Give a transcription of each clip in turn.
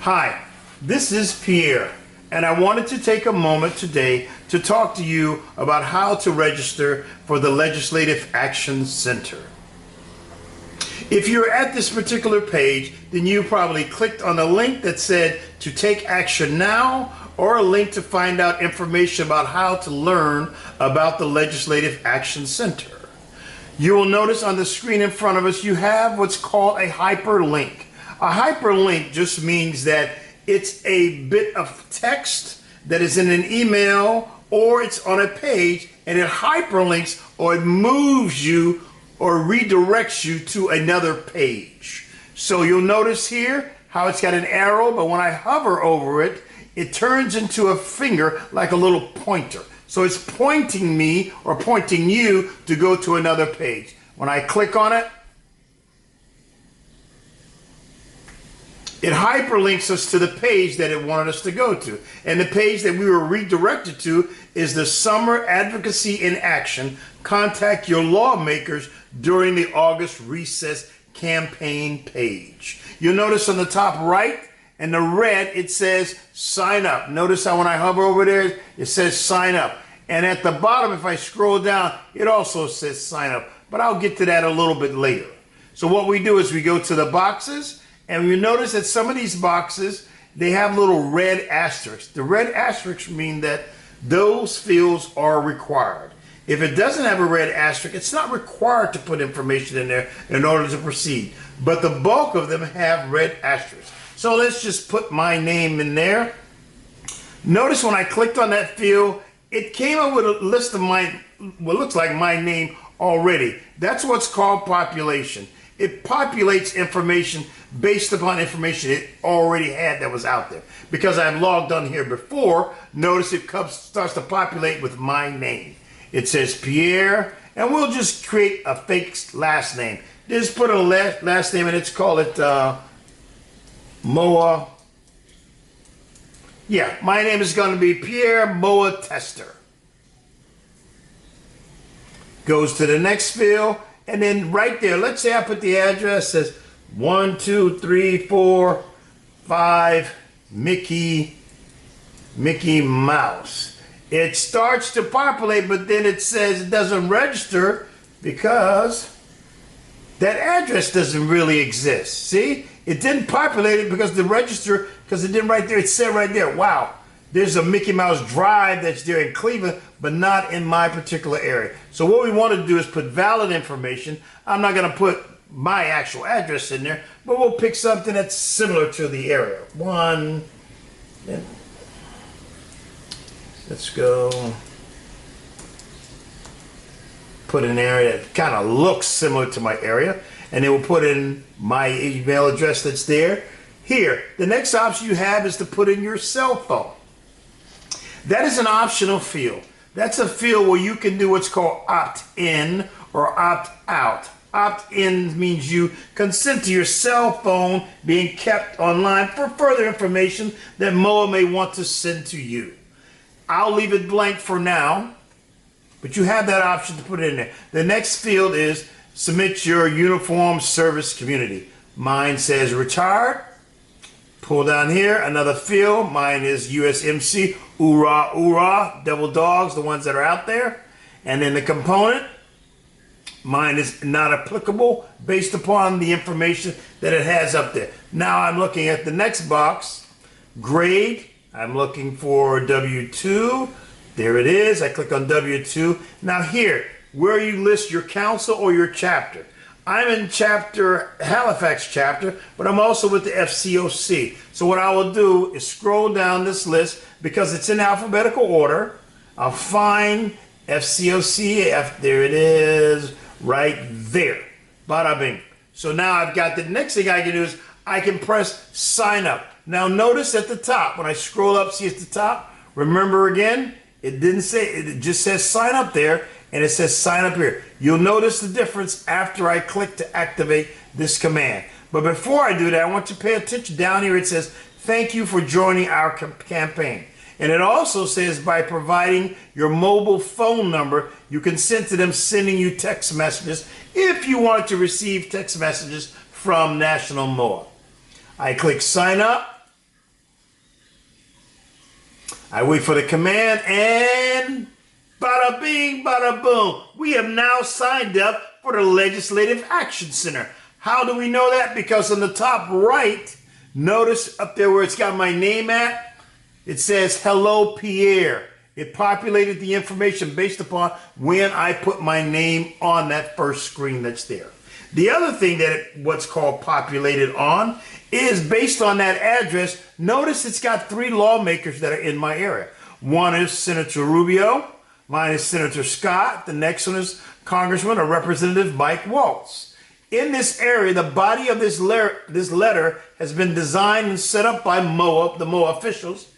Hi, this is Pierre, and I wanted to take a moment today to talk to you about how to register for the Legislative Action Center. If you're at this particular page, then you probably clicked on a link that said to take action now, or a link to find out information about how to learn about the Legislative Action Center. You will notice on the screen in front of us you have what's called a hyperlink. A hyperlink just means that it's a bit of text that is in an email or it's on a page, and it hyperlinks or it moves you or redirects you to another page. So you'll notice here how it's got an arrow, but when I hover over it, it turns into a finger like a little pointer. So it's pointing me or pointing you to go to another page. When I click on it, it hyperlinks us to the page that it wanted us to go to. And the page that we were redirected to is the Summer Advocacy in Action. Contact your lawmakers during the August recess campaign page. You'll notice on the top right, in the red, it says sign up. Notice how when I hover over there, it says sign up. And at the bottom, if I scroll down, it also says sign up. But I'll get to that a little bit later. So what we do is we go to the boxes, and you notice that some of these boxes, they have little red asterisks. The red asterisks mean that those fields are required. If it doesn't have a red asterisk, it's not required to put information in there in order to proceed. But the bulk of them have red asterisks. So let's just put my name in there. Notice when I clicked on that field, it came up with a list of what looks like my name already. That's what's called population. It populates information based upon information it already had that was out there. Because I've logged on here before, notice it starts to populate with my name. It says Pierre, and we'll just create a fake last name. Just put a last name, and let's call it Moa. Yeah, my name is going to be Pierre Moa Tester. Goes to the next field, and then right there, let's say I put the address, says 1, 2, 3, 4, 5, Mickey Mouse. It starts to populate, but then it says it doesn't register because that address doesn't really exist. See? It didn't populate it because the register, because it didn't right there, it said right there, wow, there's a Mickey Mouse Drive that's there in Cleveland, but not in my particular area. So what we want to do is put valid information. I'm not going to put my actual address in there, but we'll pick something that's similar to the area. Let's go put an area that kind of looks similar to my area, and then we'll put in my email address that's there. Here, the next option you have is to put in your cell phone. That is an optional field. That's a field where you can do what's called opt-in or opt-out. Opt-in means you consent to your cell phone being kept online for further information that MOA may want to send to you. I'll leave it blank for now, but you have that option to put it in there. The next field is submit your uniform service community. Mine says retired. Pull down here, another field. Mine is USMC, oorah, oorah, devil dogs, the ones that are out there. And then the component, mine is not applicable based upon the information that it has up there. Now I'm looking at the next box, grade. I'm looking for W2. There it is. I click on W2. Now here, where you list your council or your chapter. I'm in Halifax chapter, but I'm also with the FCOC. So what I will do is scroll down this list because it's in alphabetical order. I'll find FCOC, there it is, right there. Bada bing. So now I've got the next thing I can do is I can press sign up. Now notice at the top, when I scroll up, see at the top, remember again, it didn't say, it just says sign up there, and it says sign up here. You'll notice the difference after I click to activate this command. But before I do that, I want you to pay attention down here. It says, thank you for joining our campaign. And it also says by providing your mobile phone number, you consent to them sending you text messages if you wanted to receive text messages from National MOA. I click sign up. I wait for the command, and bada bing, bada boom. We have now signed up for the Legislative Action Center. How do we know that? Because on the top right, notice up there where it's got my name at, it says, hello, Pierre. It populated the information based upon when I put my name on that first screen that's there. The other thing that what's called populated on is based on that address. Notice it's got 3 lawmakers that are in my area. One is Senator Rubio. Mine is Senator Scott. The next one is Congressman or Representative Mike Waltz. In this area, the body of this letter has been designed and set up by MOA, the MOA officials.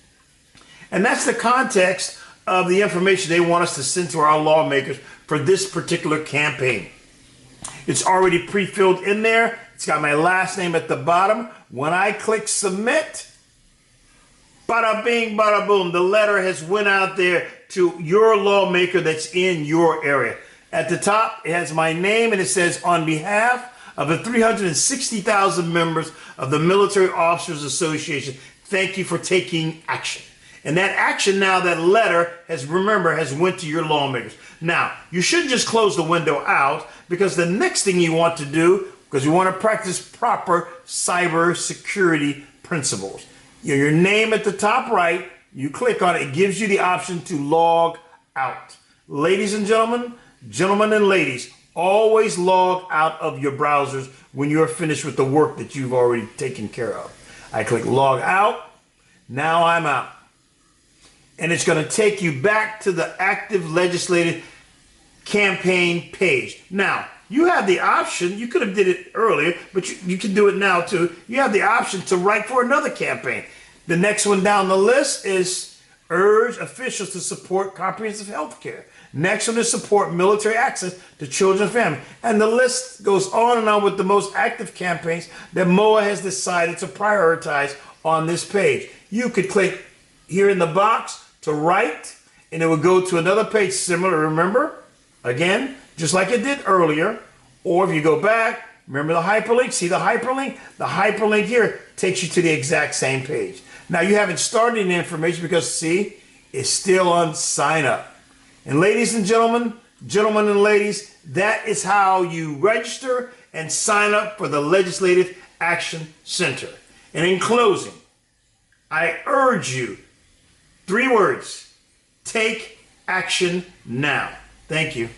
And that's the context of the information they want us to send to our lawmakers for this particular campaign. It's already pre-filled in there. It's got my last name at the bottom. When I click submit, bada bing, bada boom, the letter has went out there to your lawmaker that's in your area. At the top, it has my name and it says, on behalf of the 360,000 members of the Military Officers Association, thank you for taking action. And that action now, that letter has went to your lawmakers. Now, you shouldn't just close the window out, because the next thing you want to do, because you want to practice proper cyber security principles. Your name at the top right, you click on it, it gives you the option to log out. Ladies and gentlemen, gentlemen and ladies, always log out of your browsers when you're finished with the work that you've already taken care of. I click log out. Now I'm out. And it's going to take you back to the active legislative campaign page. Now, you have the option, you could have did it earlier, but you can do it now too. You have the option to write for another campaign. The next one down the list is urge officials to support comprehensive health care. Next one is support military access to children and families. And the list goes on and on with the most active campaigns that MOA has decided to prioritize on this page. You could click here in the box to write, and it would go to another page similar, remember? Again, just like it did earlier. Or if you go back, remember the hyperlink? See the hyperlink? The hyperlink here takes you to the exact same page. Now you haven't started any information because, see, it's still on sign up. And ladies and gentlemen, gentlemen and ladies, that is how you register and sign up for the Legislative Action Center. And in closing, I urge you, 3 words: take action now. Thank you.